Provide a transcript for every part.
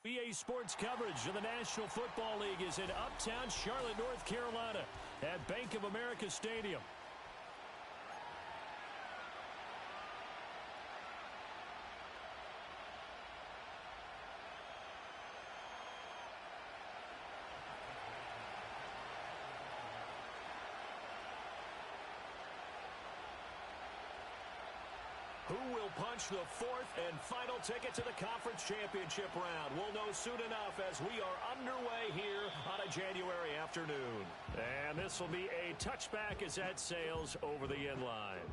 EA Sports coverage of the National Football League is in uptown Charlotte, North Carolina at Bank of America Stadium. Who will punch the fourth and final ticket to the conference championship round? We'll know soon enough as we are underway here on a January afternoon. And this will be a touchback as that sails over the end line.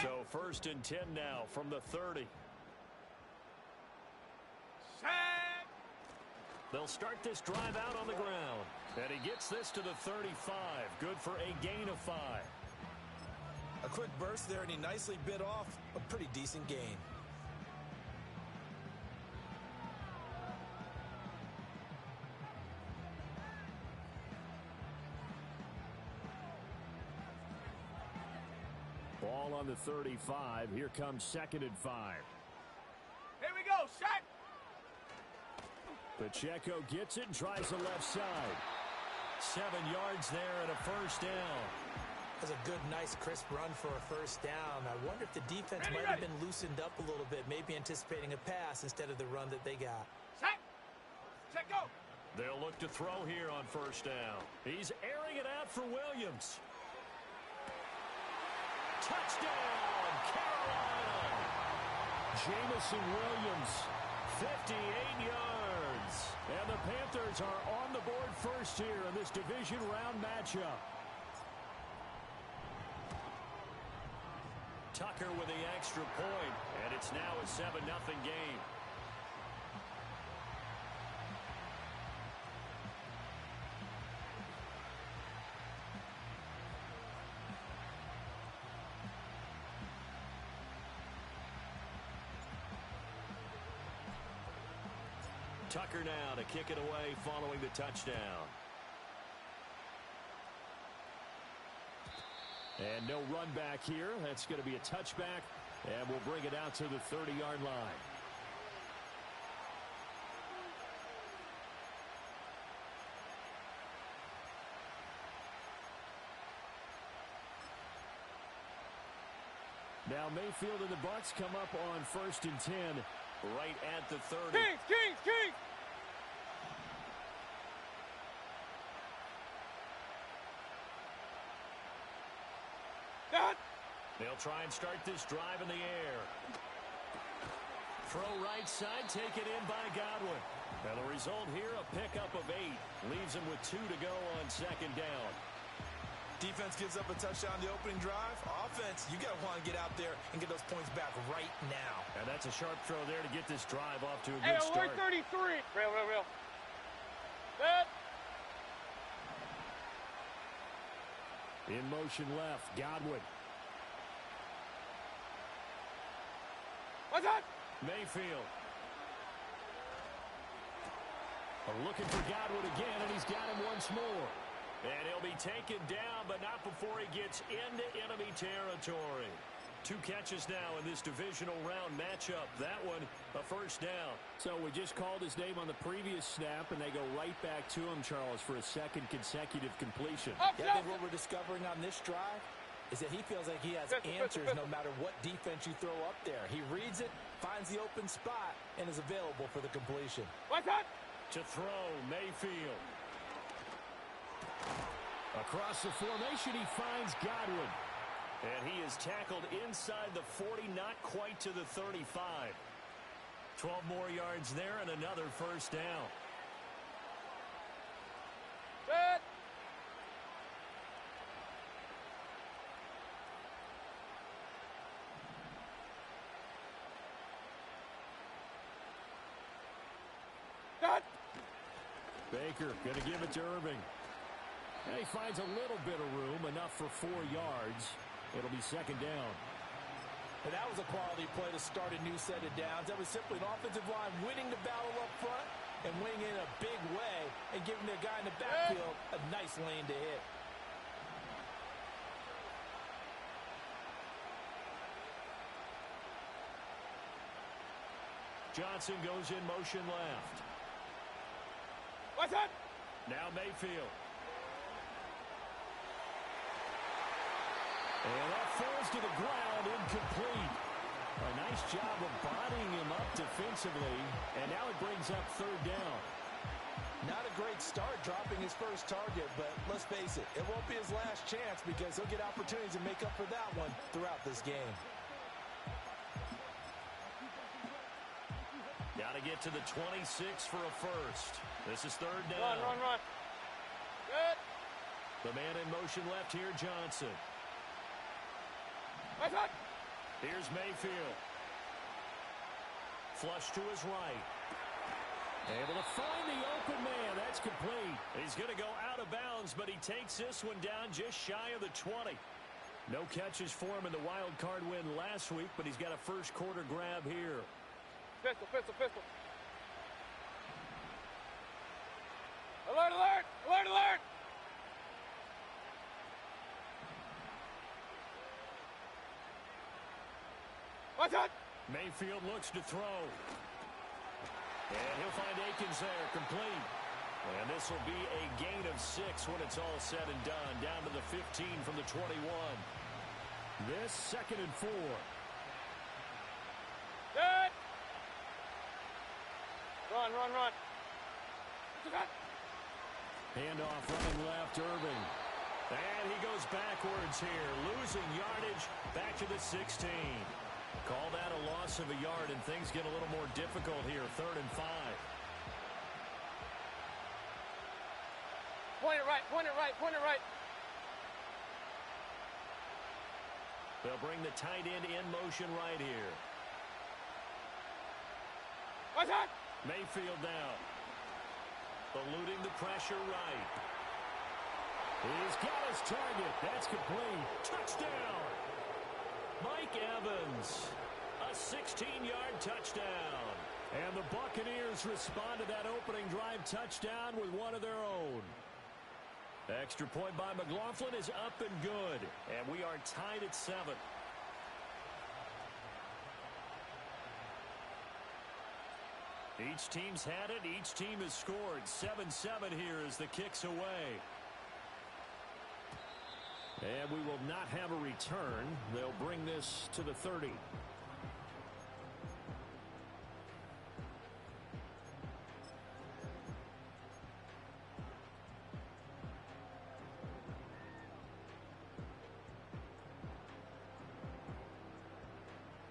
So 1st and 10 now from the 30. Set. They'll start this drive out on the ground. And he gets this to the 35. Good for a gain of 5. A quick burst there, and he nicely bit off a pretty decent gain. Ball on the 35. Here comes 2nd and 5. Here we go. Set. Pacheco gets it and tries the left side. 7 yards there and a first down. That's a good, nice, crisp run for a first down. I wonder if the defense might have been loosened up a little bit, maybe anticipating a pass instead of the run that they got. Set. Set, go. They'll look to throw here on first down. He's airing it out for Williams. Touchdown, Carolina! Jamison Williams, 58 yards. And the Panthers are on the board first here in this division round matchup. Tucker with the extra point, and it's now a 7-0 game. Tucker now to kick it away following the touchdown. And no run back here. That's going to be a touchback, and we'll bring it out to the 30-yard line. Now Mayfield and the Bucs come up on 1st and 10 right at the 30. Kings! They'll try and start this drive in the air. Throw right side, taken in by Godwin. And the result here, a pickup of 8. Leaves him with 2 to go on 2nd down. Defense gives up a touchdown the opening drive. Offense, you got to want to get out there and get those points back right now. And that's a sharp throw there to get this drive off to a good start. 33. Real. Set. In motion left, Godwin. What's that? Mayfield. Looking for Godwin again, and he's got him once more. And he'll be taken down, but not before he gets into enemy territory. 2 catches now in this divisional round matchup. That one, a first down. So we just called his name on the previous snap, and they go right back to him, Charles, for a 2nd consecutive completion. I think what we're discovering on this drive is that he feels like he has answers no matter what defense you throw up there. He reads it, finds the open spot, and is available for the completion. What's that? To throw, Mayfield. Across the formation, he finds Godwin. And he is tackled inside the 40, not quite to the 35. 12 more yards there and another first down. Set. Set. Baker going to give it to Irving. And he finds a little bit of room, enough for 4 yards. It'll be 2nd down. And that was a quality play to start a new set of downs. That was simply an offensive line winning the battle up front, and wing in a big way and giving the guy in the backfield a nice lane to hit. Johnson goes in motion left. What's that? Now Mayfield. And that falls to the ground, incomplete. A nice job of bodying him up defensively, and now it brings up third down. Not a great start dropping his first target, but let's face it, it won't be his last chance because he'll get opportunities to make up for that one throughout this game. Got to get to the 26 for a first. This is third down. Run. Good. The man in motion left here, Johnson. What's that? Here's Mayfield. Flush to his right. Able to find the open man. That's complete. He's going to go out of bounds, but he takes this one down just shy of the 20. No catches for him in the wild card win last week, but he's got a first quarter grab here. Pistol. Alert. What's that? Mayfield looks to throw. And he'll find Akins there, complete. And this will be a gain of 6 when it's all said and done. Down to the 15 from the 21. This 2nd and 4. Good. Run. What's that? Handoff running left, Irving. And he goes backwards here, losing yardage back to the 16. Call that a loss of a yard, and things get a little more difficult here, 3rd and 5. Point it right. They'll bring the tight end in motion right here. What's that? Mayfield down. Eluding the pressure right. He's got his target. That's complete. Touchdown. Mike Evans. A 16-yard touchdown. And the Buccaneers respond to that opening drive touchdown with one of their own. Extra point by McLaughlin is up and good. And we are tied at 7. Each team's had it. Each team has scored. 7-7 here as the kick's away. And we will not have a return. They'll bring this to the 30.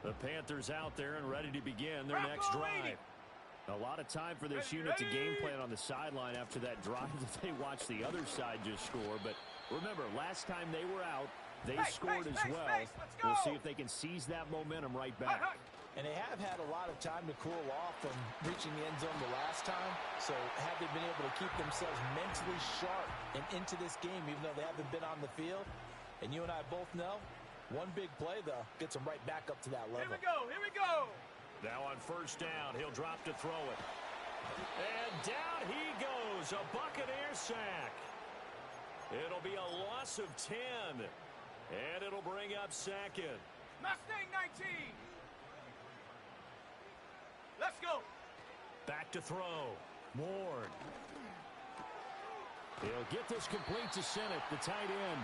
The Panthers out there and ready to begin their next drive. A lot of time for this unit to game plan on the sideline after that drive that they watched the other side just score. But remember, last time they were out, they scored as well. We'll see if they can seize that momentum right back. And they have had a lot of time to cool off from reaching the end zone the last time. So have they been able to keep themselves mentally sharp and into this game, even though they haven't been on the field? And you and I both know, one big play, though, gets them right back up to that level. Here we go. Now on first down, he'll drop to throw it. And down he goes, a Buccaneer sack. It'll be a loss of 10. And it'll bring up 2nd. Mustang 19. Let's go. Back to throw. Ward. He'll get this complete to Sennett, the tight end.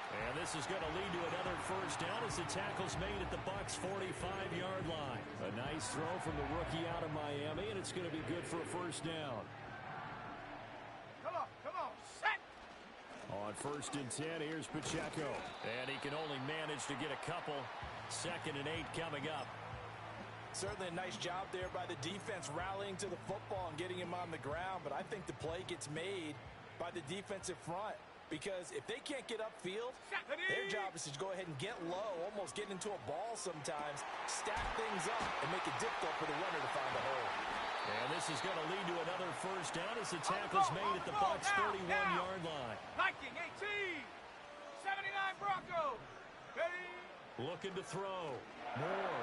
And this is going to lead to another first down as the tackle's made at the Bucs' 45-yard line. A nice throw from the rookie out of Miami, and it's going to be good for a first down. Come on, set. On 1st and 10, here's Pacheco. And he can only manage to get a couple. 2nd and 8 coming up. Certainly a nice job there by the defense rallying to the football and getting him on the ground, but I think the play gets made by the defensive front. Because if they can't get upfield, their job is to go ahead and get low, almost get into a ball sometimes, stack things up, and make it difficult for the runner to find a hole. And this is going to lead to another first down as the tackle's made at the Bucs' 31-yard line. Viking 18, 79 Broncos. Ready? Looking to throw. Moore.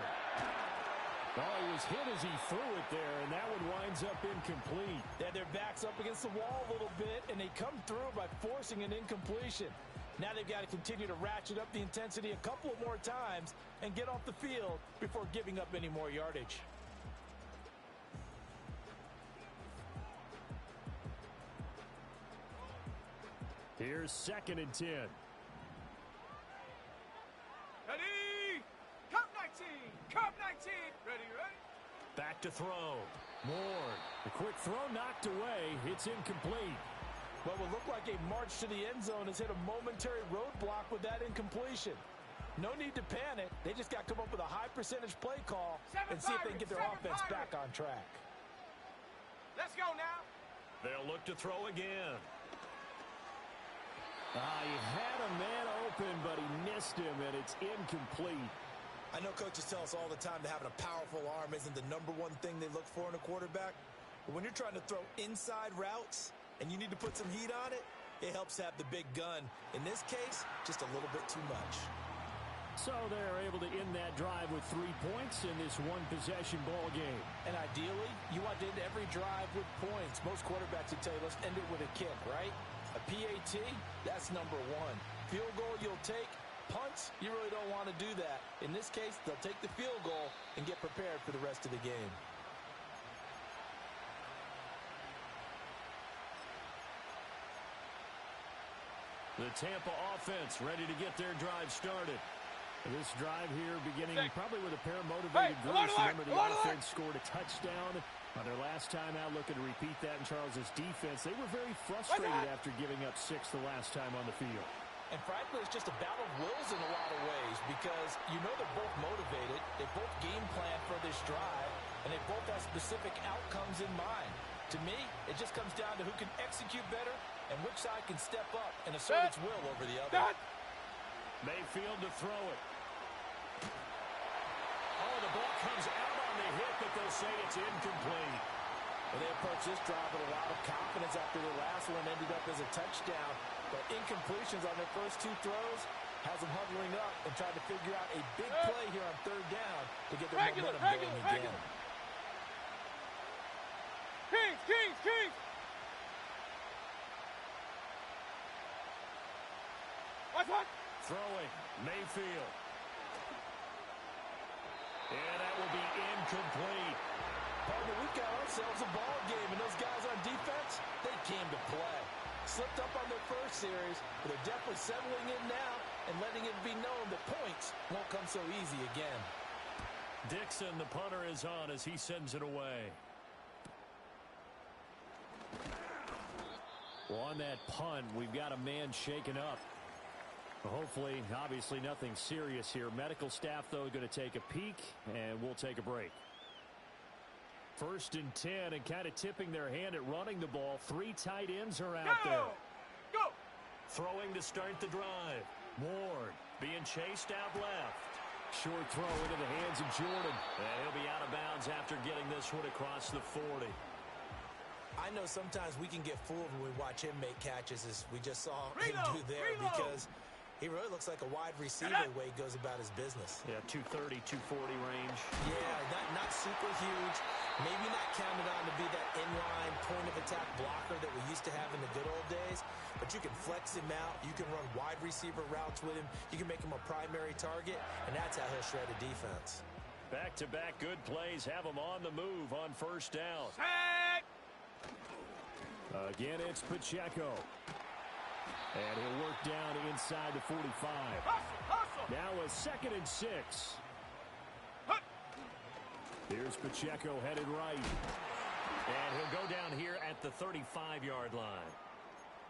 Oh, he was hit as he threw it there, and that one winds up incomplete. They had their backs up against the wall a little bit, and they come through by forcing an incompletion. Now they've got to continue to ratchet up the intensity a couple of more times and get off the field before giving up any more yardage. Here's 2nd and 10. Ready? Cup 19! Cup 19! Ready, ready? Back to throw. Ward. The quick throw knocked away. It's incomplete. What will look like a march to the end zone has hit a momentary roadblock with that incompletion. No need to panic. They just got to come up with a high percentage play call and see if they can get their offense back on track. Let's go now. They'll look to throw again. He had a man open, but he missed him, and it's incomplete. I know coaches tell us all the time that having a powerful arm isn't the #1 thing they look for in a quarterback. But when you're trying to throw inside routes and you need to put some heat on it, it helps have the big gun. In this case, just a little bit too much. So they're able to end that drive with 3 points in this one-possession ball game. And ideally, you want to end every drive with points. Most quarterbacks would tell you, let's end it with a kick, right? A PAT, that's #1. Field goal you'll take. Punts, you really don't want to do that. In this case, they'll take the field goal and get prepared for the rest of the game. The Tampa offense ready to get their drive started. This drive here beginning probably with a pair of motivated groups. Remember, the offense scored a touchdown on their last time out. Looking to repeat that in Charles's defense. They were very frustrated after giving up 6 the last time on the field. And frankly, it's just a battle of wills in a lot of ways because you know they're both motivated. They both game plan for this drive, and they both have specific outcomes in mind. To me, it just comes down to who can execute better and which side can step up and assert its will over the other. Mayfield to throw it. Oh, the ball comes out on the hit, but they'll say it's incomplete. Well, they approached this drive with a lot of confidence after their last one ended up as a touchdown. But incompletions on their first 2 throws has them huddling up and trying to figure out a big play here on 3rd down to get their momentum going again. Kings! What? Throwing, Mayfield. And that will be incomplete. Partner, we've got ourselves a ball game, and those guys on defense, they came to play. Slipped up on their first series, but they're definitely settling in now and letting it be known that points won't come so easy again. Dixon, the punter, is on as he sends it away. Well, on that punt, we've got a man shaken up. Hopefully, obviously nothing serious here. Medical staff, though, going to take a peek, and we'll take a break. 1st and 10, and kind of tipping their hand at running the ball. 3 tight ends are out there. Go! Throwing to start the drive. Ward being chased out left. Short throw into the hands of Jordan. And he'll be out of bounds after getting this one across the 40. I know sometimes we can get fooled when we watch him make catches, as we just saw him do there, because he really looks like a wide receiver the way he goes about his business. Yeah, 230, 240 range. Yeah, not super huge. Maybe not counted on to be that inline point-of-attack blocker that we used to have in the good old days. But you can flex him out. You can run wide receiver routes with him. You can make him a primary target, and that's how he'll shred a defense. Back-to-back good plays have him on the move on 1st down. Set! Again, it's Pacheco. And he'll work down inside the 45. Hustle! Now a 2nd and 6. Here's Pacheco headed right. And he'll go down here at the 35-yard line.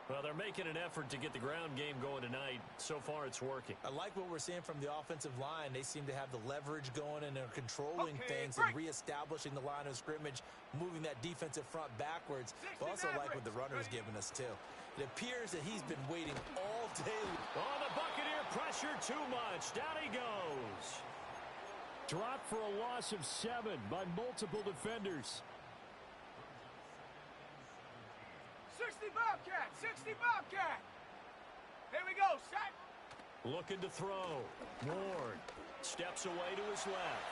Well, they're making an effort to get the ground game going tonight. So far, it's working. I like what we're seeing from the offensive line. They seem to have the leverage going, and they're controlling things and reestablishing the line of scrimmage, moving that defensive front backwards. I also like what the runner's giving us, too. It appears that he's been waiting all day. Oh, the Buccaneer pressure too much. Down he goes. Dropped for a loss of 7 by multiple defenders. 60 Bobcat! 60 Bobcat! Here we go, set! Looking to throw. Ward steps away to his left.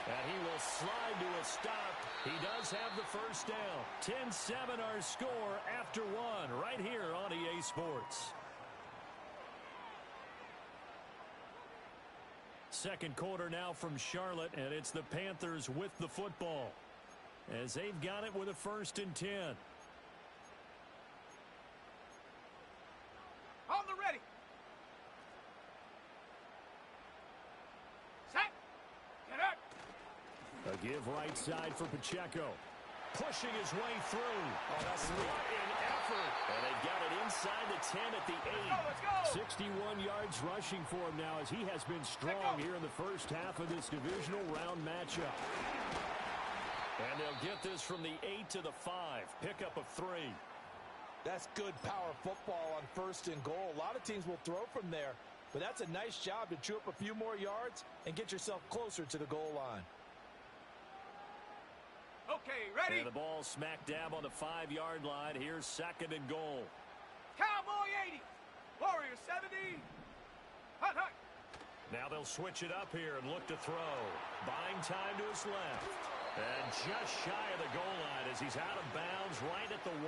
And he will slide to a stop. He does have the first down. 10-7 our score after one right here on EA Sports. Second quarter now from Charlotte, and it's the Panthers with the football as they've got it with a 1st and 10. On the ready. Set. Get up. A give right side for Pacheco. Pushing his way through. Oh, that's sweet. What an effort. And they've got it inside the 10 at the 8. Let's go. 61 yards rushing for him now as he has been strong here in the first half of this divisional round matchup. And they'll get this from the 8 to the 5. Pickup of 3. That's good power football on 1st and goal. A lot of teams will throw from there, but that's a nice job to chew up a few more yards and get yourself closer to the goal line. Okay, ready. And the ball smack dab on the 5-yard line. Here's 2nd and goal. Cowboy 80. Warrior 70. Hut, hut. Now they'll switch it up here and look to throw. Buying time to his left. And just shy of the goal line as he's out of bounds right at the 1.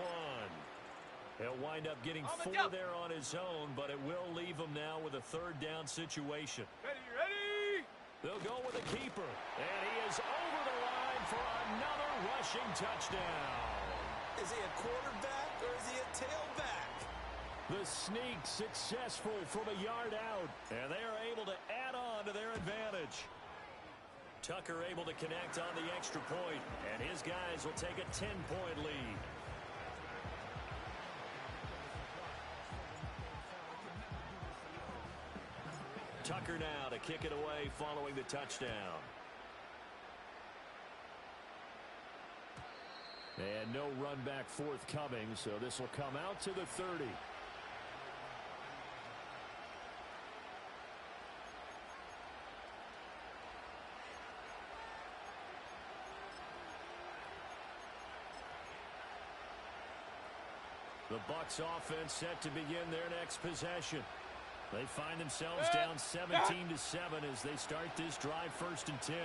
He'll wind up getting 4 there on his own, but it will leave him now with a 3rd down situation. Ready, ready. They'll go with a keeper. And he is over the line for another rushing touchdown. Is he a quarterback or is he a tailback? The sneak successful from a yard out. And they are able to add on to their advantage. Tucker able to connect on the extra point. And his guys will take a 10-point lead. Tucker now to kick it away following the touchdown. And no run back forthcoming, so this will come out to the 30. The Bucs offense set to begin their next possession. They find themselves down 17-7 as they start this drive 1st and 10.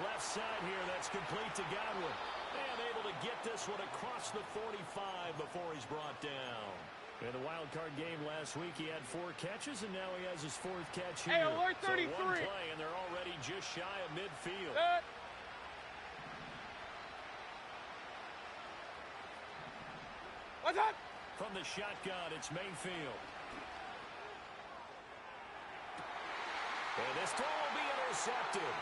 Left side here, that's complete to Godwin. And able to get this one across the 45 before he's brought down. In the wild card game last week, he had 4 catches, and now he has his 4th catch here. Hey, alert 33. So one play, and they're already just shy of midfield. What's that? From the shotgun, it's Mayfield. And this throw will be intercepted.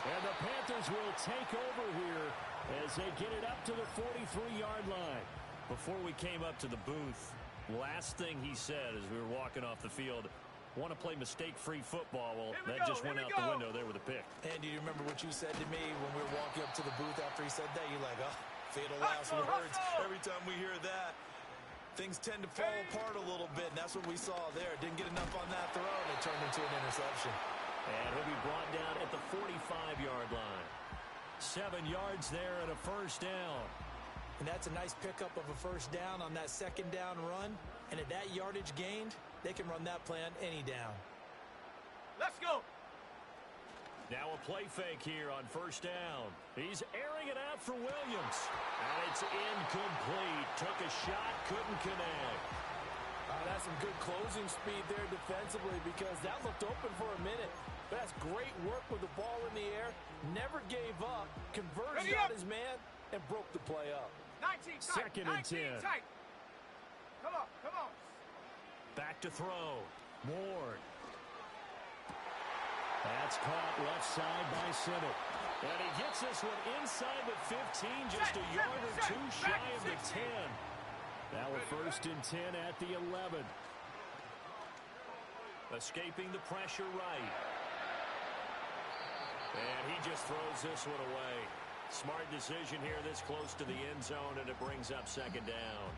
And the Panthers will take over here as they get it up to the 43-yard line. Before we came up to the booth, last thing he said as we were walking off the field, want to play mistake-free football. Well, that just went out the window there with a pick. And do you remember what you said to me when we were walking up to the booth after he said that? You're like, oh, fatal last words. Every time we hear that, things tend to fall apart a little bit, and that's what we saw there. Didn't get enough on that throw, and it turned into an interception. And he'll be brought down at the 45-yard line. 7 yards there and a 1st down. And that's a nice pickup of a 1st down on that 2nd down run. And at that yardage gained, they can run that play on any down. Let's go. Now a play fake here on 1st down. He's airing it out for Williams. And it's incomplete. Took a shot, couldn't connect. That's some good closing speed there defensively because that looked open for a minute. But that's great work with the ball in the air. Never gave up. Converged on his man and broke the play up. 19 tight. 2nd and 10. Tight. Come on, come on. Back to throw. Ward. That's caught left side by Simmons. And he gets this one inside the 15, just a yard or 2 shy of the 10. Now a 1st and 10 at the 11. Escaping the pressure right. And he just throws this one away. Smart decision here this close to the end zone, and it brings up 2nd down.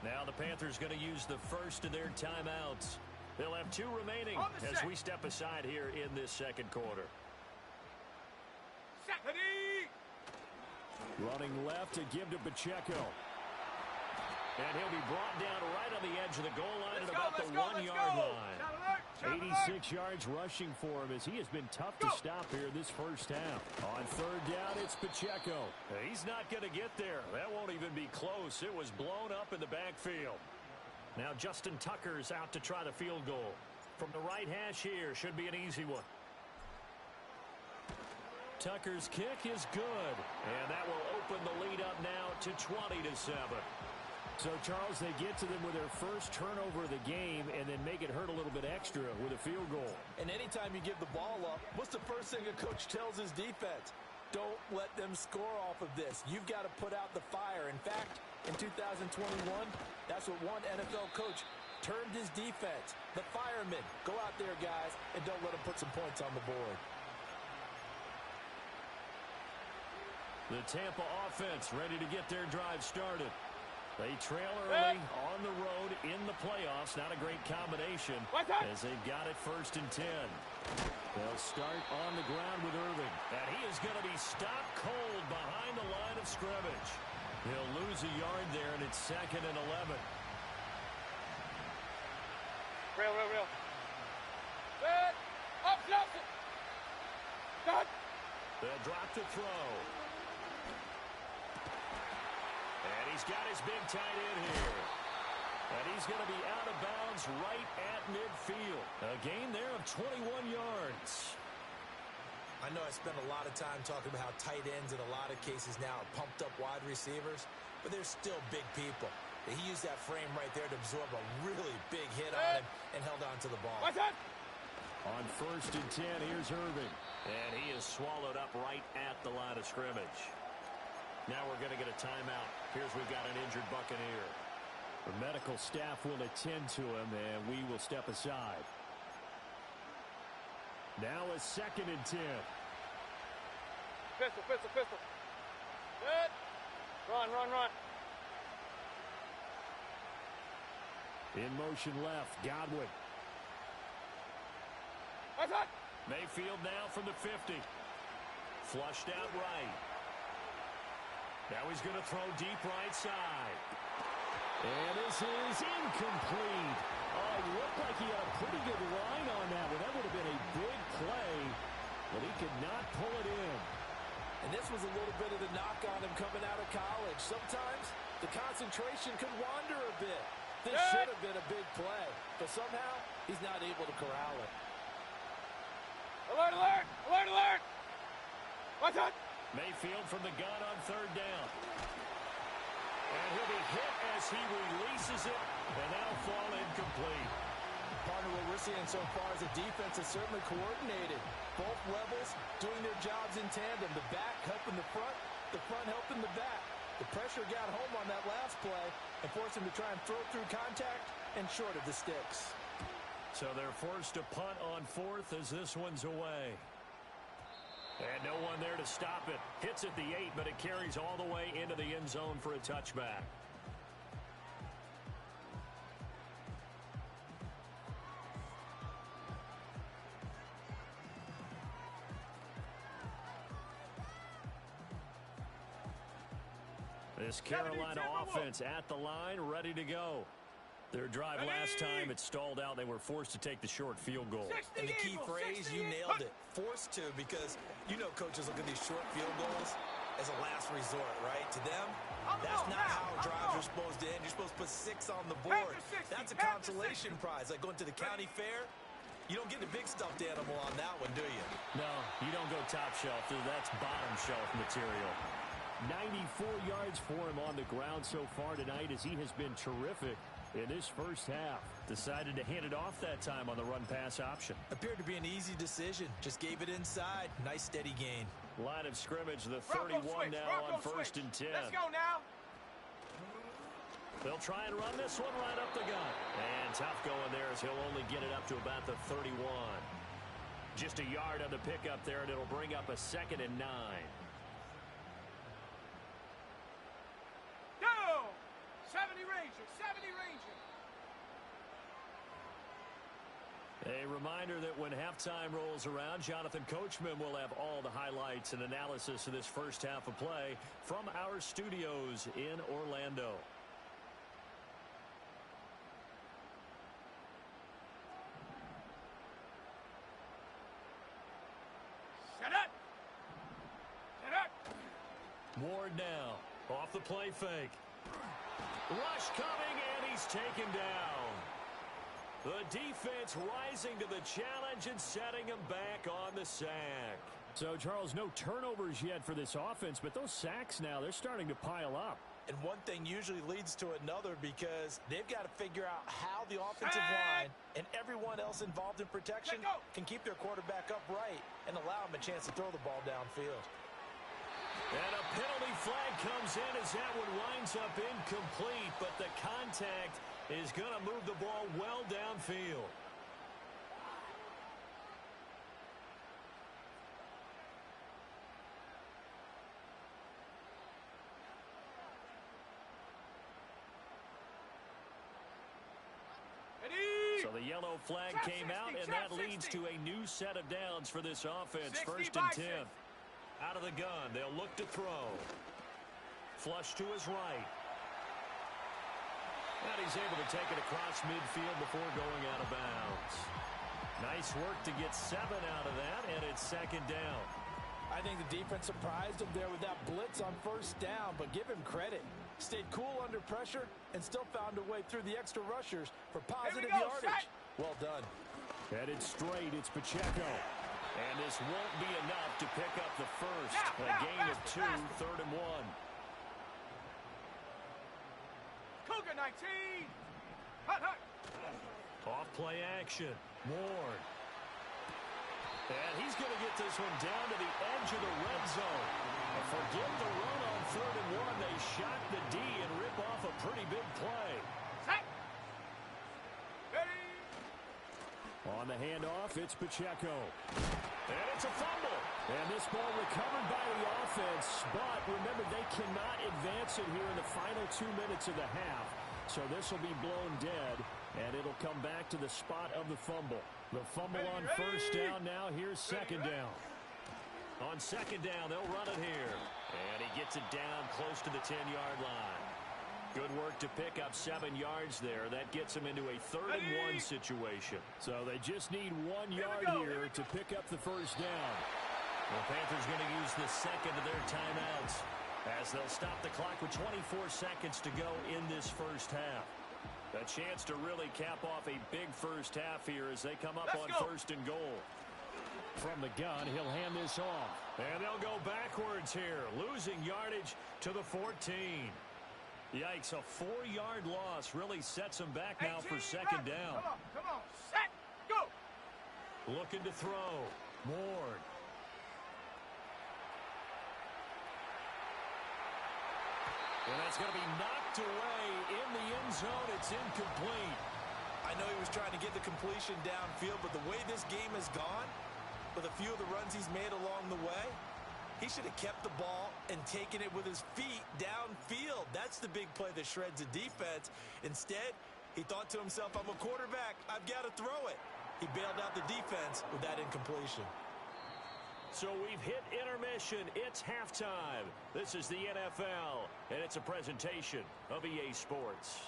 Now the Panthers going to use the first of their timeouts. They'll have 2 remaining as we step aside here in this 2nd quarter. Running left to give to Pacheco. And he'll be brought down right on the edge of the goal line at about the 1-yard line. 86 yards rushing for him as he has been tough to stop here this first half. On third down, it's Pacheco. He's not going to get there. That won't even be close. It was blown up in the backfield. Now Justin Tucker's out to try the field goal. From the right hash here, should be an easy one. Tucker's kick is good. And that will open the lead up now to 20-7. So, Charles, they get to them with their first turnover of the game and then make it hurt a little bit extra with a field goal. And anytime you give the ball up, what's the first thing a coach tells his defense? Don't let them score off of this. You've got to put out the fire. In fact, in 2021, that's what one NFL coach termed his defense. The firemen. Go out there, guys, and don't let them put some points on the board. The Tampa offense ready to get their drive started. They trail early on the road in the playoffs. Not a great combination as they've got it 1st and 10. They'll start on the ground with Irving. And he is going to be stopped cold behind the line of scrimmage. He'll lose a yard there, and it's 2nd and 11. Real. Good. Up, Johnson. Good. They'll drop to throw. And he's got his big tight end here. And he's going to be out of bounds right at midfield. A gain there of 21 yards. I know I spent a lot of time talking about how tight ends in a lot of cases now are pumped up wide receivers, but they're still big people. He used that frame right there to absorb a really big hit on him and held on to the ball. On 1st and 10, here's Irving. And he is swallowed up right at the line of scrimmage. Now we're going to get a timeout. Here's we've got an injured Buccaneer. The medical staff will attend to him, and we will step aside. Now a 2nd and 10. Pistol. Good. Run. In motion left, Godwin. Mayfield now from the 50. Flushed out right. Now he's going to throw deep right side. And this is incomplete. Oh, it looked like he had a pretty good line on that one. That would have been a big play, but he could not pull it in. And this was a little bit of the knock on him coming out of college. Sometimes the concentration could wander a bit. This should have been a big play, but somehow he's not able to corral it. Alert! Watch out! Mayfield from the gun on 3rd down. And he'll be hit as he releases it, and that'll fall incomplete. Partner, what we're seeing so far is the defense is certainly coordinated. Both levels doing their jobs in tandem. The back helping the front helping the back. The pressure got home on that last play and forced him to try and throw through contact and short of the sticks. So they're forced to punt on 4th as this one's away. And no one there to stop it. Hits at the 8, but it carries all the way into the end zone for a touchback. This Carolina offense at the line, ready to go. Their drive last time, it stalled out. They were forced to take the short field goal. And the key phrase, you nailed it. Forced to, because you know coaches look at these short field goals as a last resort, right? To them, that's not how drives are supposed to end. You're supposed to put 6 on the board. That's a consolation prize. Like going to the county fair, you don't get the big stuffed animal on that one, do you? No, you don't go top shelf. That's bottom shelf material. 94 yards for him on the ground so far tonight as he has been terrific in this first half. Decided to hand it off that time on the run-pass option. Appeared to be an easy decision. Just gave it inside. Nice steady gain. Line of scrimmage, the 31 now on 1st and 10. Let's go now. They'll try and run this one right up the gut. And tough going there as he'll only get it up to about the 31. Just a yard on the pickup there, and it'll bring up a 2nd and 9. Go! 70 Ranger, 70 Ranger. A reminder that when halftime rolls around, Jonathan Coachman will have all the highlights and analysis of this first half of play from our studios in Orlando. Ward now. Off the play fake. Rush coming, and he's taken down. The defense rising to the challenge and setting him back on the sack. So, Charles, no turnovers yet for this offense, but those sacks now, they're starting to pile up. And one thing usually leads to another because they've got to figure out how the offensive line and everyone else involved in protection can keep their quarterback upright and allow him a chance to throw the ball downfield. And a penalty flag comes in as that one winds up incomplete, but the contact is going to move the ball well downfield. So the yellow flag came out, and that leads to a new set of downs for this offense. 1st and 10. Out of the gun, they'll look to throw. Flush to his right. And he's able to take it across midfield before going out of bounds. Nice work to get 7 out of that, and it's 2nd down. I think the defense surprised him there with that blitz on 1st down, but give him credit. Stayed cool under pressure and still found a way through the extra rushers for positive yardage. Well done. Headed straight, it's Pacheco. And this won't be enough to pick up the first. A gain of 2, 3rd and 1. Cougar 19. Hut, hut. Off play action. Ward. And he's going to get this one down to the edge of the red zone. Forget the run on 3rd and 1. They shock the D and rip off a pretty big play. Set. Ready. On the handoff, it's Pacheco. And it's a fumble. And this ball recovered by the offense, but remember, they cannot advance it here in the final 2 minutes of the half. So this will be blown dead, and it'll come back to the spot of the fumble. The fumble on 1st down now. Here's 2nd down. On 2nd down, they'll run it here. And he gets it down close to the 10-yard line. Good work to pick up 7 yards there. That gets him into a 3rd and 1 situation. So they just need 1 yard here to pick up the 1st down. The Panthers going to use the 2nd of their timeouts as they'll stop the clock with 24 seconds to go in this 1st half. A chance to really cap off a big 1st half here as they come up on 1st and goal. From the gun, he'll hand this off. And they'll go backwards here, losing yardage to the 14. Yikes, a 4-yard loss really sets them back now for 2nd down. Come on, set, go. Looking to throw. Ward. And that's going to be knocked away in the end zone. It's incomplete. I know he was trying to get the completion downfield, but the way this game has gone, with a few of the runs he's made along the way, he should have kept the ball and taken it with his feet downfield. That's the big play that shreds the defense. Instead, he thought to himself, I'm a quarterback. I've got to throw it. He bailed out the defense with that incompletion. So we've hit intermission. It's halftime. This is the NFL, and it's a presentation of EA Sports.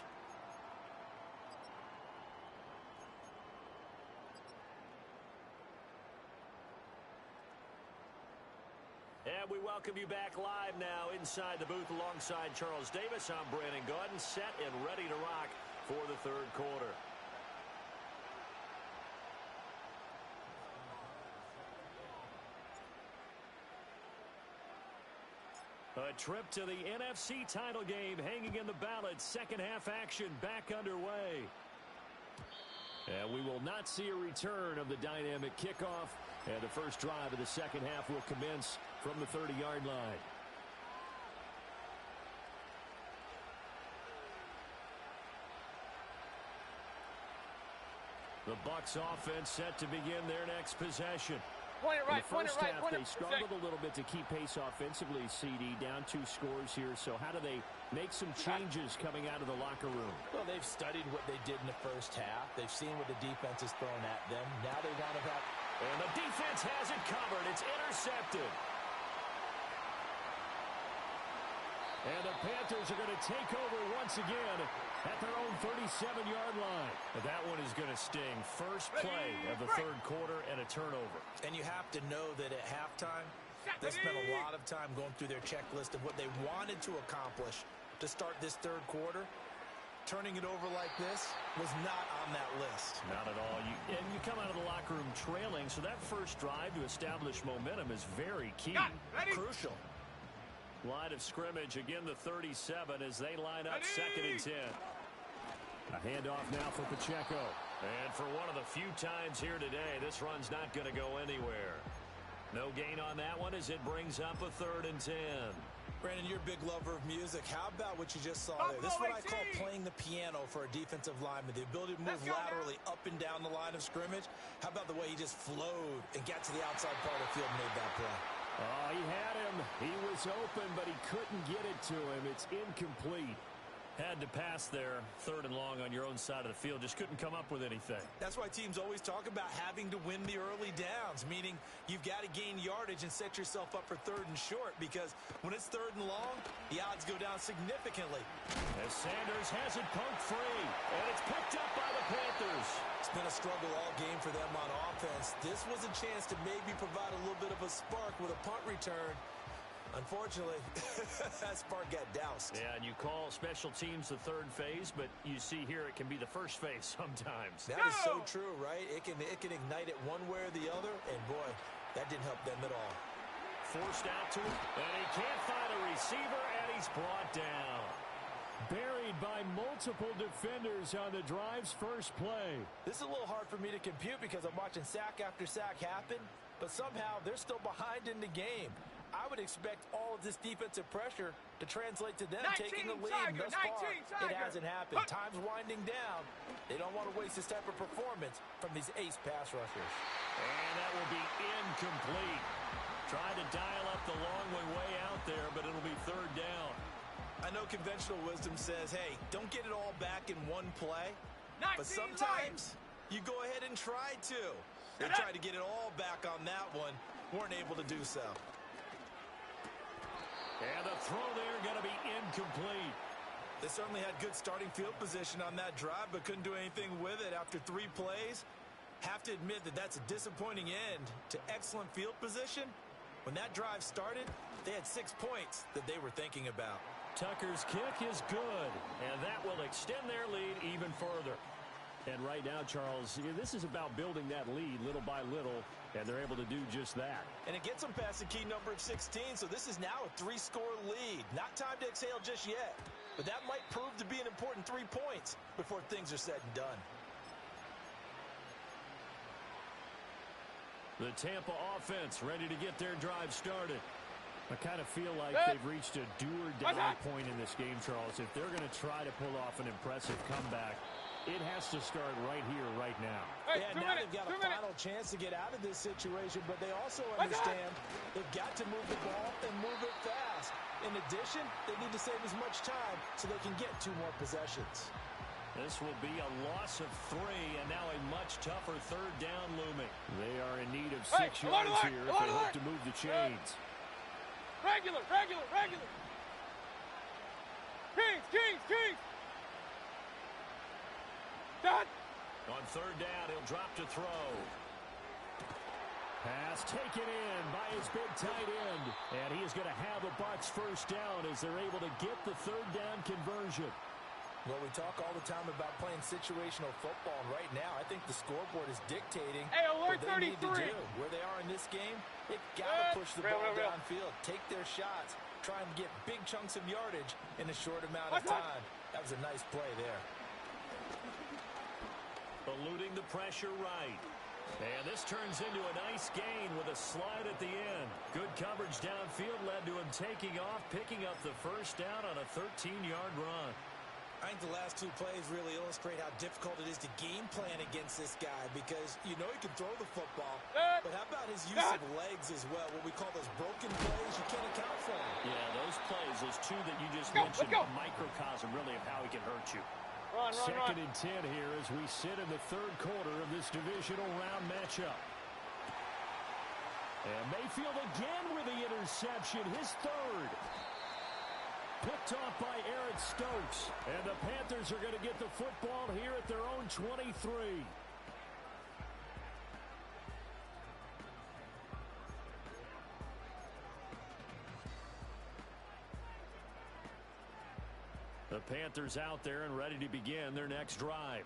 And we welcome you back live now inside the booth alongside Charles Davis. I'm Brandon Gaudin, set and ready to rock for the 3rd quarter. A trip to the NFC title game hanging in the balance. 2nd half action back underway. And we will not see a return of the dynamic kickoff. And the first drive of the 2nd half will commence from the 30-yard line. The Bucs offense set to begin their next possession. Point it right, In the point it first right, half, point they it struggled a little bit to keep pace offensively, CD, down 2 scores here. So how do they make some changes coming out of the locker room? Well, they've studied what they did in the first half. They've seen what the defense has thrown at them. Now they want to have... And the defense has it covered. It's intercepted. And the Panthers are going to take over once again at their own 37-yard line. And that one is going to sting. First play of the 3rd quarter and a turnover. And you have to know that at halftime, They spent a lot of time going through their checklist of what they wanted to accomplish to start this third quarter. Turning it over like this was not on that list. Not at all. You come out of the locker room trailing, so that first drive to establish momentum is very key. Crucial. Line of scrimmage, again the 37 as they line up 2nd and 10. A handoff now for Pacheco. And for one of the few times here today, this run's not going to go anywhere. No gain on that one as it brings up a 3rd and 10. Brandon, you're a big lover of music. How about what you just saw there? This is what I call playing the piano for a defensive lineman. The ability to move laterally up and down the line of scrimmage. How about the way he just flowed and got to the outside part of the field and made that play? Oh, he had him. He was open, but he couldn't get it to him. It's incomplete. Had to pass there, 3rd and long on your own side of the field. Just couldn't come up with anything. That's why teams always talk about having to win the early downs, meaning you've got to gain yardage and set yourself up for 3rd and short, because when it's 3rd and long, the odds go down significantly. As Sanders has it poked free, and it's picked up by the Panthers. It's been a struggle all game for them on offense. This was a chance to maybe provide a little bit of a spark with a punt return. Unfortunately, that spark got doused. Yeah, and you call special teams the 3rd phase, but you see here it can be the 1st phase sometimes. That is so true, right? It can ignite it one way or the other, and boy, that didn't help them at all. Forced out to him, and he can't find a receiver, and he's brought down. Buried by multiple defenders on the drive's first play. This is a little hard for me to compute because I'm watching sack after sack happen, but somehow they're still behind in the game. I would expect all of this defensive pressure to translate to them taking the lead. Thus far, it hasn't happened. Time's winding down. They don't want to waste this type of performance from these ace pass rushers. And that will be incomplete. Tried to dial up the long way out there, but it'll be 3rd down. I know conventional wisdom says, hey, don't get it all back in one play. But sometimes you go ahead and try to. They tried to get it all back on that one. Weren't able to do so. And the throw there going to be incomplete. They certainly had good starting field position on that drive, but couldn't do anything with it after 3 plays. Have to admit that that's a disappointing end to excellent field position. When that drive started, they had 6 points that they were thinking about. Tucker's kick is good, and that will extend their lead even further. And right now, Charles, this is about building that lead little by little, and they're able to do just that. And it gets them past the key number of 16, so this is now a 3-score lead. Not time to exhale just yet, but that might prove to be an important 3 points before things are said and done. The Tampa offense ready to get their drive started. I kind of feel like they've reached a do-or-die point in this game, Charles. If they're going to try to pull off an impressive comeback, it has to start right here, right now. Yeah, now they've got a final chance to get out of this situation, but they also understand they've got to move the ball and move it fast. In addition, they need to save as much time so they can get 2 more possessions. This will be a loss of 3, and now a much tougher 3rd down looming. They are in need of 6 yards here if they hope to move the chains. Regular. Kings. Done. On 3rd down, he'll drop to throw. Pass taken in by his big tight end. And he is going to have the Bucs first down as they're able to get the 3rd down conversion. Well, we talk all the time about playing situational football, and right now I think the scoreboard is dictating what they need to do. Where they are in this game, they've got to push the ball downfield, take their shots, try and get big chunks of yardage in a short amount of time. That was a nice play there. Eluding the pressure right. And this turns into a nice gain with a slide at the end. Good coverage downfield led to him taking off, picking up the first down on a 13-yard run. I think the last 2 plays really illustrate how difficult it is to game plan against this guy, because you know he can throw the football, but how about his use of legs as well? What we call those broken plays, you can't account for them. Yeah, those plays, those 2 that you just mentioned, a microcosm really of how he can hurt you. Second and 10 here as we sit in the 3rd quarter of this divisional round matchup. And Mayfield again with the interception, his 3rd. Picked off by Eric Stokes. And the Panthers are going to get the football here at their own 23. The Panthers out there and ready to begin their next drive.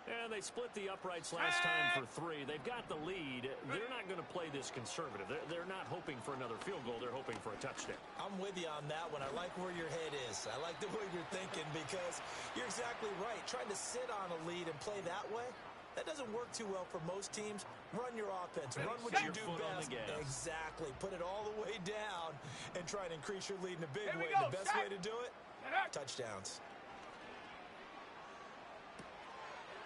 And they split the uprights last time for 3. They've got the lead. They're not going to play this conservative. They're not hoping for another field goal. They're hoping for a touchdown. I'm with you on that one. I like where your head is. I like the way you're thinking because you're exactly right. Trying to sit on a lead and play that way, that doesn't work too well for most teams. Run your offense. Run what you do best. Exactly. Put it all the way down and try and increase your lead in a big way. The best way to do it, touchdowns.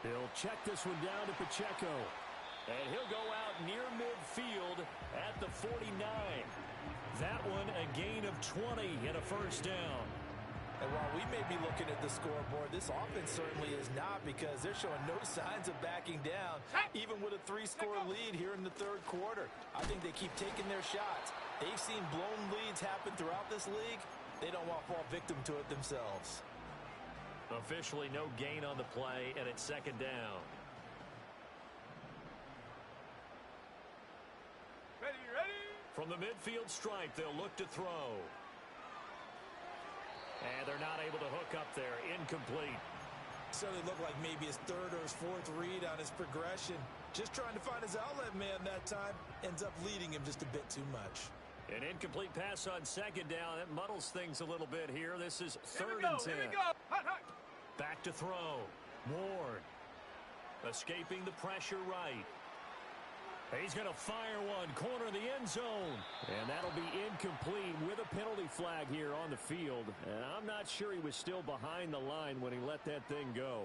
He'll check this one down to Pacheco. And he'll go out near midfield at the 49. That one a gain of 20 and a first down. And while we may be looking at the scoreboard, this offense certainly is not because they're showing no signs of backing down, even with a 3-score lead here in the third quarter. I think they keep taking their shots. They've seen blown leads happen throughout this league. They don't want to fall victim to it themselves. Officially no gain on the play, and it's second down. Ready, ready. From the midfield stripe, they'll look to throw. And they're not able to hook up there. Incomplete. Certainly looked like maybe his third or his fourth read on his progression. Just trying to find his outlet man that time. Ends up leading him just a bit too much. An incomplete pass on second down. That muddles things a little bit here. This is third and 10. Here we go. Hot, hot. Back to throw. Ward. Escaping the pressure right. He's going to fire one. Corner of the end zone. And that'll be incomplete with a penalty flag here on the field. And I'm not sure he was still behind the line when he let that thing go.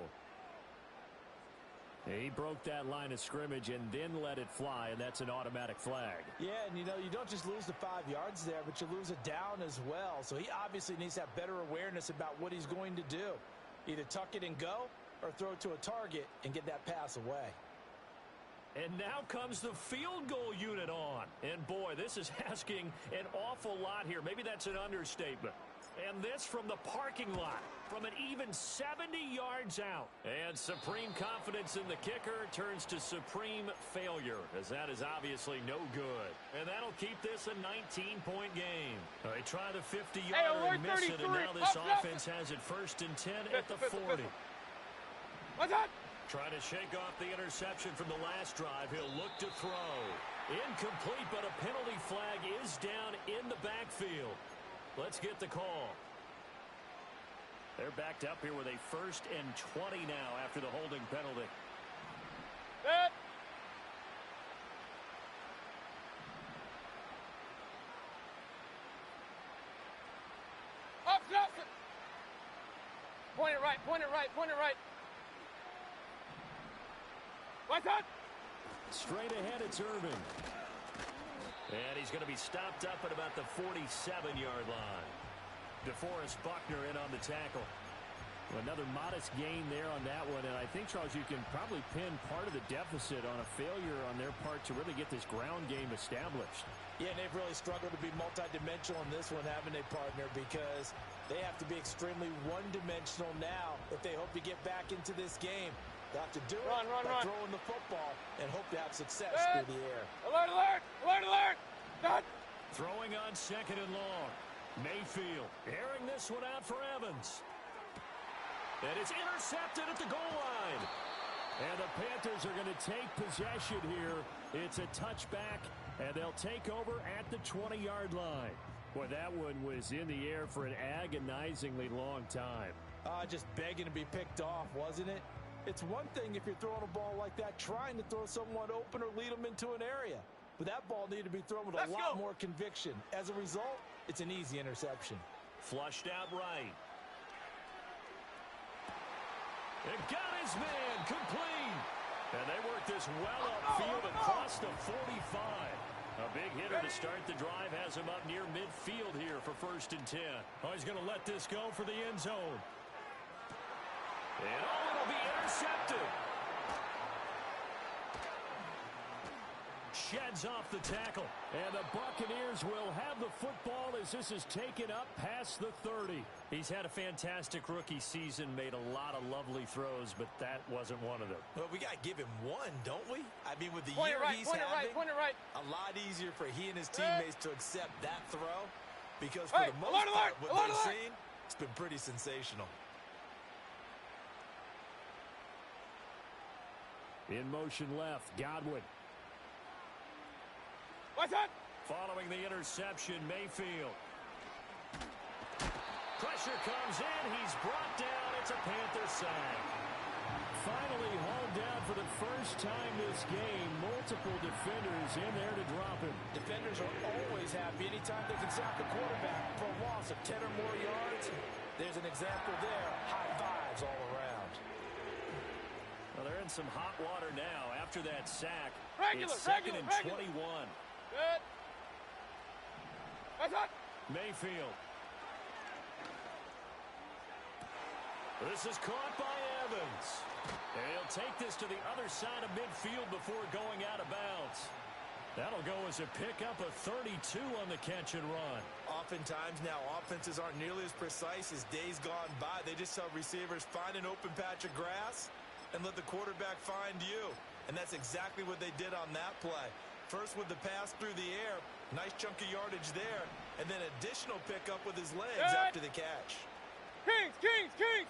He broke that line of scrimmage and then let it fly, and that's an automatic flag. Yeah, and you know, you don't just lose the 5 yards there, but you lose a down as well. So he obviously needs to have better awareness about what he's going to do. Either tuck it and go or throw it to a target and get that pass away. And now comes the field goal unit on. And boy, this is asking an awful lot here. Maybe that's an understatement. And this from the parking lot, from an even 70 yards out. And supreme confidence in the kicker turns to supreme failure, as that is obviously no good. And that'll keep this a 19-point game. They try the 50-yarder and miss it, and now this offense has it first and 10 at the 40. What's that? Trying to shake off the interception from the last drive. He'll look to throw. Incomplete, but a penalty flag is down in the backfield. Let's get the call. They're backed up here with a first and 20 now after the holding penalty. Set. Up, Justin. Point it right, point it right, point it right. What's that? Straight ahead, it's Irvin. And he's going to be stopped up at about the 47-yard line. DeForest Buckner in on the tackle. Another modest gain there on that one, and I think, Charles, you can probably pin part of the deficit on a failure on their part to really get this ground game established. Yeah, and they've really struggled to be multidimensional in this one, haven't they, partner? Because they have to be extremely one-dimensional now if they hope to get back into this game. They have to do it by throwing the football and hope to have success through the air. Alert, alert, alert, alert. Done. Throwing on second and long. Mayfield airing this one out for Evans. And it's intercepted at the goal line. And the Panthers are going to take possession here. It's a touchback, and they'll take over at the 20-yard line. Boy, that one was in the air for an agonizingly long time. Just begging to be picked off, wasn't it? It's one thing if you're throwing a ball like that, trying to throw someone open or lead them into an area. But that ball needed to be thrown with a lot more conviction. As a result, it's an easy interception. Flushed out right. It got his man complete. And they work this well upfield across the 45. A big hitter to start the drive has him up near midfield here for first and 10. Oh, he's going to let this go for the end zone. And it'll be intercepted. Sheds off the tackle. And the Buccaneers will have the football as this is taken up past the 30. He's had a fantastic rookie season, made a lot of lovely throws, but that wasn't one of them. Well, we got to give him one, don't we? I mean, with the Point year it right, he's point it having, right, point it right. a lot easier for he and his teammates to accept that throw because for the most part, what they've seen, it's been pretty sensational. In motion left, Godwin. What's that? Following the interception, Mayfield. Pressure comes in. He's brought down. It's a Panther sack. Finally hauled down for the first time this game. Multiple defenders in there to drop him. Defenders are always happy anytime they can sack a quarterback for a loss of 10 or more yards. There's an example there. High fives all around. Well, they're in some hot water now after that sack. Regular, it's second regular, and regular. 21. Good. What's that? Mayfield. This is caught by Evans. And he'll take this to the other side of midfield before going out of bounds. That'll go as a pickup of 32 on the catch and run. Oftentimes now, offenses aren't nearly as precise as days gone by. They just tell receivers, find an open patch of grass and let the quarterback find you. And that's exactly what they did on that play. First with the pass through the air, nice chunk of yardage there, and then additional pickup with his legs after the catch. Kings, Kings, Kings.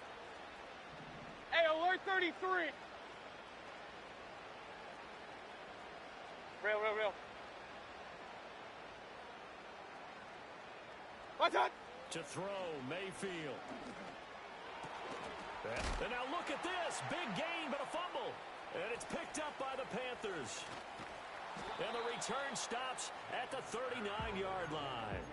Hey, alert 33. Real. What's that? To throw, Mayfield. And now look at this. Big gain, but a fumble. And it's picked up by the Panthers. And the return stops at the 39-yard line.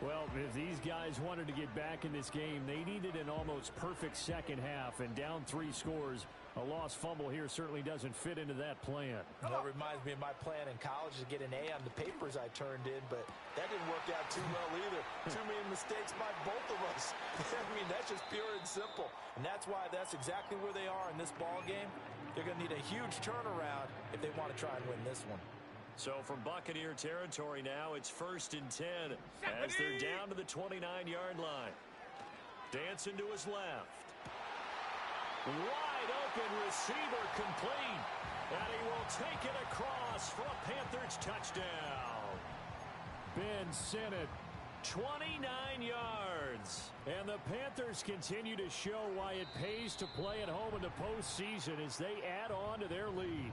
Well, if these guys wanted to get back in this game, they needed an almost perfect second half. And down 3 scores, a lost fumble here certainly doesn't fit into that plan. That reminds me of my plan in college to get an A on the papers I turned in, but that didn't work out too well either. Too many mistakes by both of us. I mean, that's just pure and simple. And that's why that's exactly where they are in this ball game. They're going to need a huge turnaround if they want to try and win this one. So from Buccaneer territory now, it's 1st and 10 as they're down to the 29-yard line. Dancing to his left. Wide open receiver complete. And he will take it across for a Panthers touchdown. Ben Sinnott, 29 yards. and the Panthers continue to show why it pays to play at home in the postseason as they add on to their lead.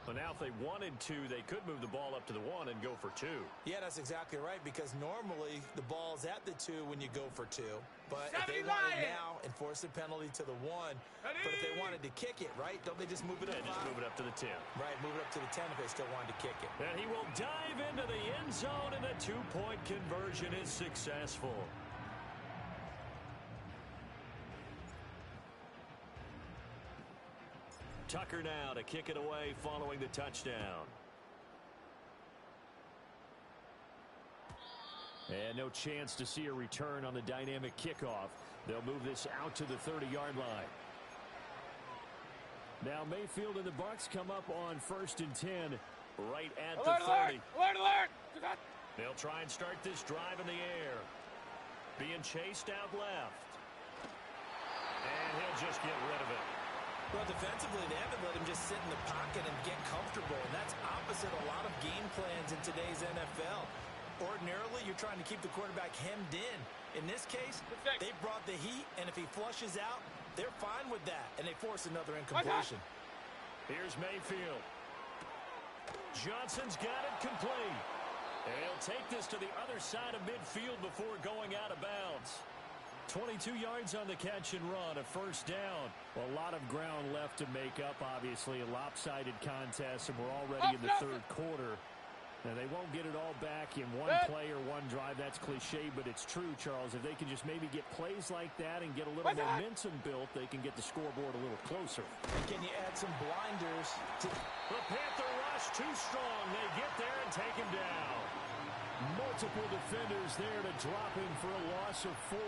But now if they wanted to, they could move the ball up to the 1 and go for 2. Yeah, that's exactly right, because normally the ball's at the 2 when you go for 2. But if they 79. wanted now, enforce a penalty to the 1. But if they wanted to kick it, right, don't they just move it up? And just move it up to the 10. Right, move it up to the 10 if they still wanted to kick it. And he will dive into the end zone, and the 2-point conversion is successful. Tucker now to kick it away following the touchdown. And no chance to see a return on the dynamic kickoff. They'll move this out to the 30-yard line. Now Mayfield and the Bucs come up on 1st and 10 right at Alert, the 30. alert. They'll try and start this drive in the air. Being chased out left. And he'll just get rid of it. Well, defensively, they haven't let him just sit in the pocket and get comfortable, and that's opposite a lot of game plans in today's NFL. Ordinarily, you're trying to keep the quarterback hemmed in. In this case, they brought the heat, and if he flushes out, they're fine with that, and they force another incompletion. Here's Mayfield. Johnson's got it complete. And he'll take this to the other side of midfield before going out of bounds. 22 yards on the catch and run, a 1st down. Well, a lot of ground left to make up, obviously. A lopsided contest, and we're already in the 3rd quarter. Now, they won't get it all back in one play or one drive. That's cliche, but it's true, Charles. If they can just maybe get plays like that and get a little momentum built, they can get the scoreboard a little closer. And can you add some blinders to... The Panther rush too strong. They get there and take him down. Multiple defenders there to drop him for a loss of 4.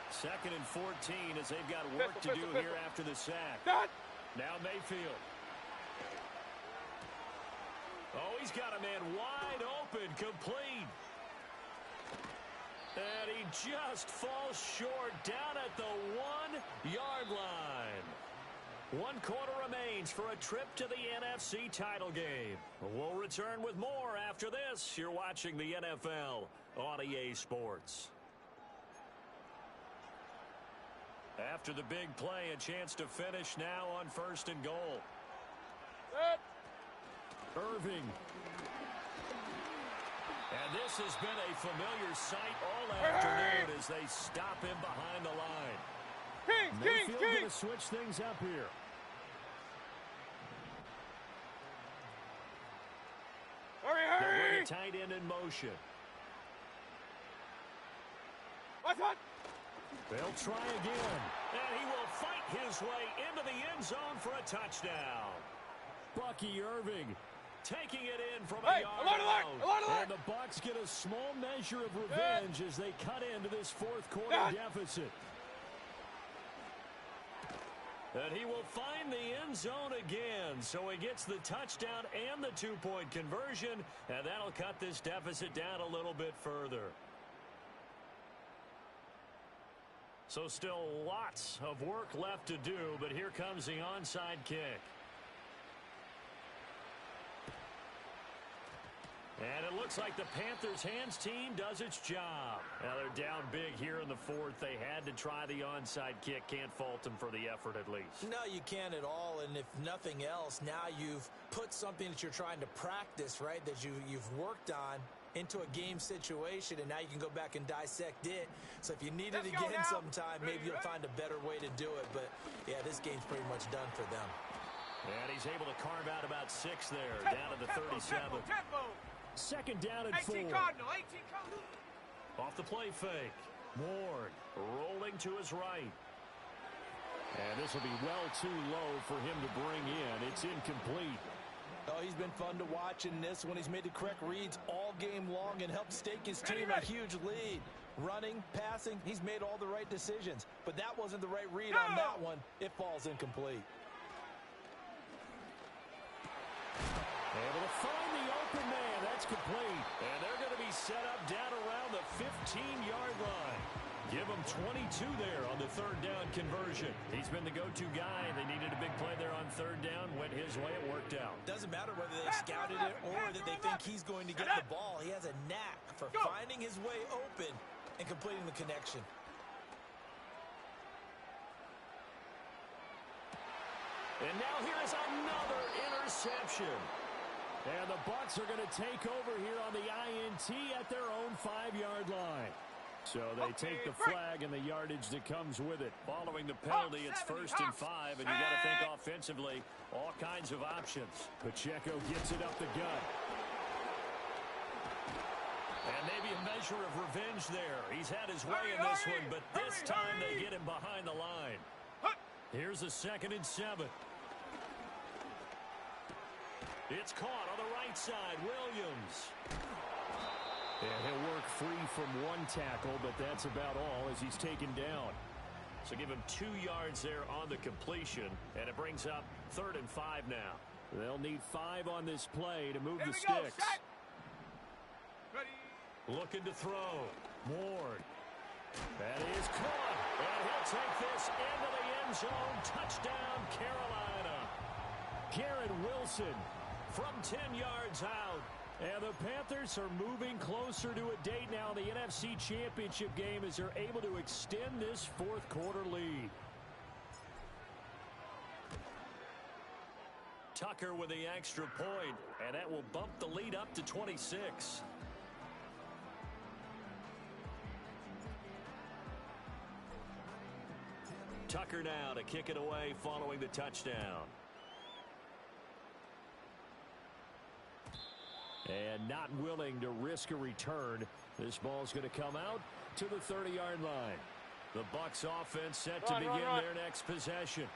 2nd and 14 as they've got work to do here after the sack. Now Mayfield. Oh, he's got a man wide open, complete. And he just falls short down at the 1-yard line. 1 quarter remains for a trip to the NFC title game. We'll return with more after this. You're watching the NFL on EA Sports. After the big play, a chance to finish now on 1st and goal. Irving. And this has been a familiar sight all afternoon as they stop him behind the line. Mayfield going to switch things up here. They'll bring a tight end in motion. They'll try again. And he will fight his way into the end zone for a touchdown. Bucky Irving taking it in from a yard out. And the Bucs get a small measure of revenge as they cut into this fourth quarter deficit. And he will find the end zone again. So he gets the touchdown and the two-point conversion. And that'll cut this deficit down a little bit further. So still lots of work left to do. But here comes the onside kick. And it looks like the Panthers' hands team does its job. Now they're down big here in the fourth. They had to try the onside kick. Can't fault them for the effort at least. No, you can't at all. And if nothing else, now you've put something that you're trying to practice, right, that you've worked on into a game situation, and now you can go back and dissect it. So if you need it again sometime, maybe you'll find a better way to do it. But, yeah, this game's pretty much done for them. And he's able to carve out about 6 there, down to the 37. Second down and 4. 18 Cardinal, 18 Cardinal. Off the play fake. Ward rolling to his right. And this will be well too low for him to bring in. It's incomplete. Oh, he's been fun to watch in this one. He's made the correct reads all game long and helped stake his team a huge lead. Running, passing, he's made all the right decisions. But that wasn't the right read on that one. It falls incomplete. Able to find the open man. That's complete. And they're going to be set up down around the 15-yard line. Give him 22 there on the third down conversion. He's been the go-to guy. They needed a big play there on third down. Went his way. It worked out. Doesn't matter whether they scouted it or that they think he's going to get the ball. He has a knack for finding his way open and completing the connection. And now here is another interception. And the Bucs are going to take over here on the INT at their own 5-yard line. So they take the flag and the yardage that comes with it. Following the penalty, it's 1st and 5, and you got to think offensively, all kinds of options. Pacheco gets it up the gut. And maybe a measure of revenge there. He's had his way in this one, but this time they get him behind the line. Here's a 2nd and 7. It's caught on the right side. Williams. And he'll work free from one tackle, but that's about all as he's taken down. So give him 2 yards there on the completion, and it brings up 3rd and 5 now. They'll need 5 on this play to move the sticks. Looking to throw. Ward. That is caught. And he'll take this into the end zone. Touchdown, Carolina. Garrett Wilson from 10 yards out. And the Panthers are moving closer to a date now in the NFC Championship game as they're able to extend this fourth quarter lead. Tucker with the extra point, and that will bump the lead up to 26. Tucker now to kick it away following the touchdown. And not willing to risk a return. This ball's going to come out to the 30-yard line. The Bucs offense set to begin their next possession.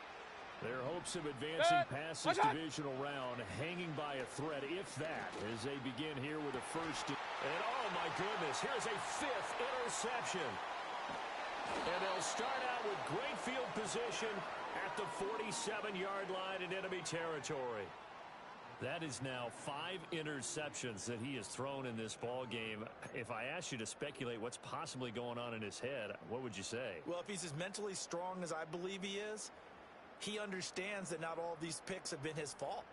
Their hopes of advancing past this divisional round hanging by a thread, if that, as they begin here with a first. And oh my goodness, here's a 5th interception. And they'll start out with great field position at the 47-yard line in enemy territory. That is now 5 interceptions that he has thrown in this ball game. If I asked you to speculate what's possibly going on in his head, what would you say? Well, if he's as mentally strong as I believe he is, he understands that not all of these picks have been his fault.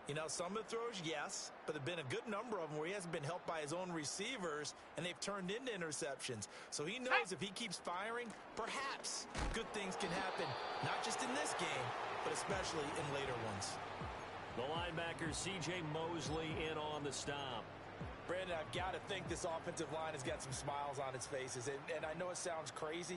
You know, some of the throws, yes, but there have been a good number of them where he hasn't been helped by his own receivers, and they've turned into interceptions. So he knows if he keeps firing, perhaps good things can happen, not just in this game, but especially in later ones. The linebacker, C.J. Mosley, in on the stop. Brandon, I've got to think this offensive line has got some smiles on its faces. And I know it sounds crazy,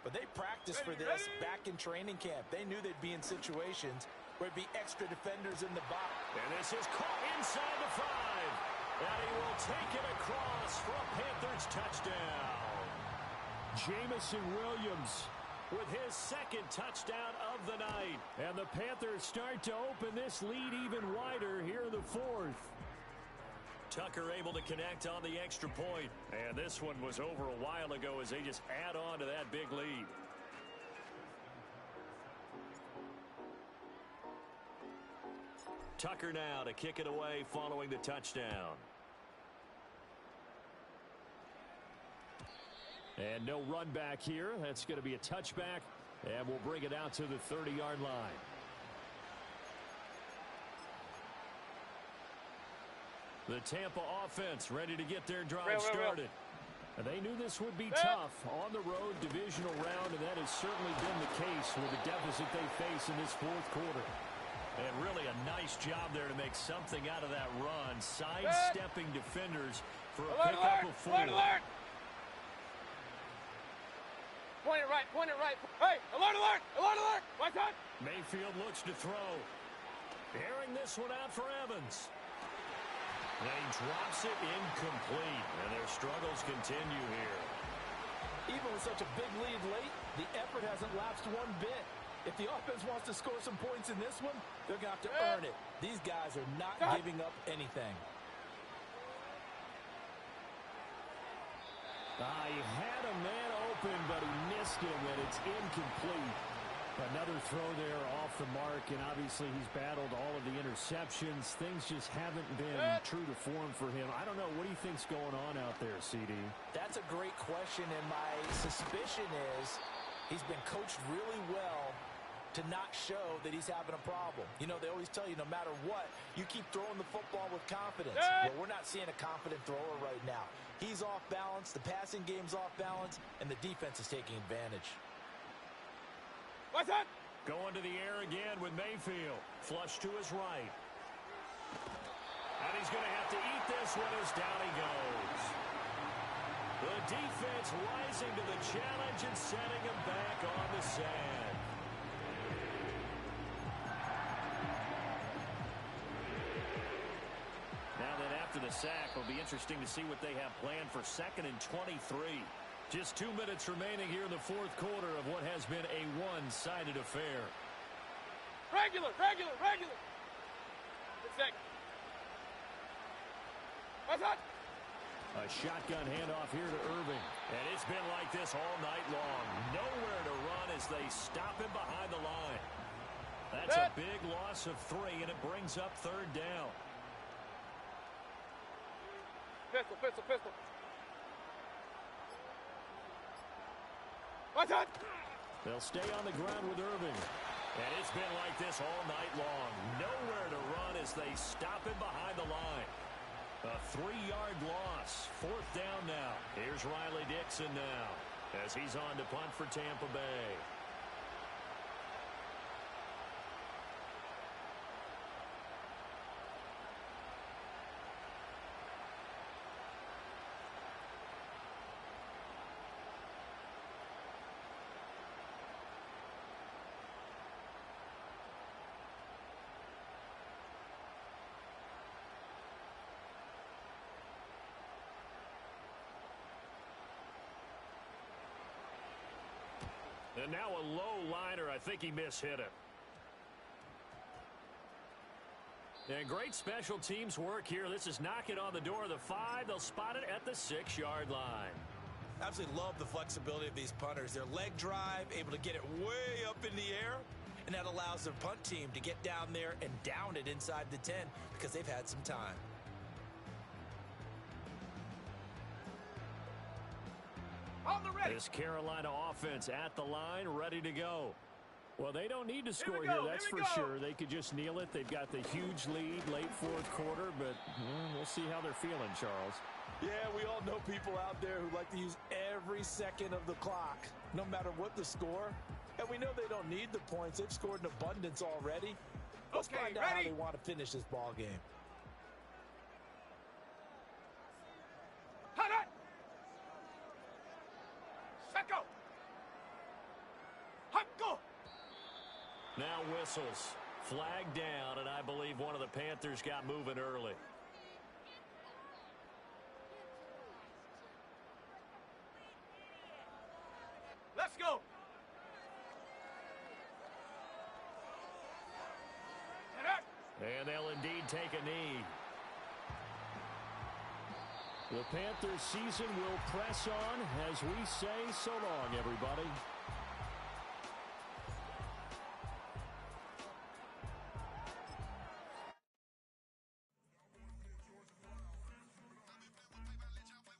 but they practiced for this back in training camp. They knew they'd be in situations where there'd be extra defenders in the box. And this is caught inside the 5. And he will take it across for a Panthers touchdown. Jamison Williams with his second touchdown of the night. And the Panthers start to open this lead even wider here in the 4th. Tucker able to connect on the extra point. And this one was over a while ago as they just add on to that big lead. Tucker now to kick it away following the touchdown. And no run back here. That's going to be a touchback. And we'll bring it out to the 30-yard line. The Tampa offense ready to get their drive started. And they knew this would be tough on the road divisional round, and that has certainly been the case with the deficit they face in this 4th quarter. And really a nice job there to make something out of that run. Sidestepping defenders for a pickup of 4. Point it right, point it right. Hey, alert, alert, alert, alert. What's that? Mayfield looks to throw. Airing this one out for Evans. And he drops it incomplete, and their struggles continue here. Even with such a big lead late, the effort hasn't lapsed one bit. If the offense wants to score some points in this one, they're going to have to earn it. These guys are not giving up anything. He had a man open, but he missed him, and it's incomplete. Another throw there off the mark, and obviously he's battled all of the interceptions. Things just haven't been true to form for him. I don't know. What do you think's going on out there, CD? That's a great question, and my suspicion is he's been coached really well to not show that he's having a problem. You know, they always tell you no matter what, you keep throwing the football with confidence. Well, we're not seeing a confident thrower right now. He's off balance, the passing game's off balance, and the defense is taking advantage. What's that? Going to the air again with Mayfield. Flush to his right. And he's going to have to eat this one as down he goes. The defense rising to the challenge and setting him back on the sand. Now then, after the sack, it'll be interesting to see what they have planned for 2nd and 23. Just 2 minutes remaining here in the 4th quarter of what has been a one-sided affair. Regular, regular, regular. Good sec. What's that? A shotgun handoff here to Irving. And it's been like this all night long. Nowhere to run as they stop him behind the line. That's a big loss of 3, and it brings up 3rd down. Pistol, pistol, pistol. What's that? They'll stay on the ground with Irving. And it's been like this all night long. Nowhere to run as they stop him behind the line. A 3-yard loss. 4th down now. Here's Riley Dixon now as he's on to punt for Tampa Bay. And now a low liner. I think he mishit it. And great special teams work here. This is knocking on the door of the 5. They'll spot it at the 6-yard line. Absolutely love the flexibility of these punters. Their leg drive, able to get it way up in the air, and that allows their punt team to get down there and down it inside the 10 because they've had some time. This Carolina offense at the line, ready to go. Well, they don't need to score here, that's for sure. They could just kneel it. They've got the huge lead, late 4th quarter, but we'll see how they're feeling, Charles. Yeah, we all know people out there who like to use every second of the clock, no matter what the score. And we know they don't need the points. They've scored in abundance already. Let's Okay, find out how ready? they want to finish this ball game. Hot, hot. Set, go. Hot, go. Now whistles. Flag down, and I believe one of the Panthers got moving early. Let's go. Set up. And they'll indeed take a knee. The Panthers season will press on as we say so long, everybody.